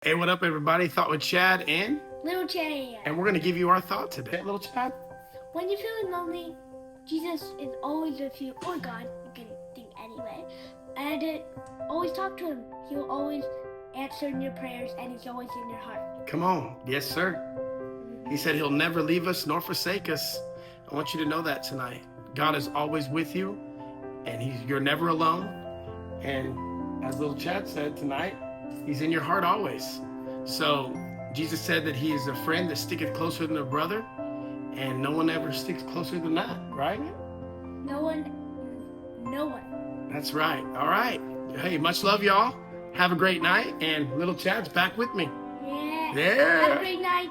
Hey, what up, everybody? Thought with Chad and Little Chad. we're going to give you our thought today. Little Chad? When you're feeling lonely, Jesus is always with you, or God, you can think anyway. And always talk to him. He will always answer your prayers, and he's always in your heart. Come on. Yes, sir. He said he'll never leave us nor forsake us. I want you to know that tonight. God is always with you, and you're never alone. And as little Chad said tonight, he's in your heart always. So Jesus said that he is a friend that sticketh closer than a brother, and no one ever sticks closer than that, right? No one. That's right. All right. Hey, much love, y'all. Have a great night, and little Chad's back with me. Yeah. Yeah. Have a great night.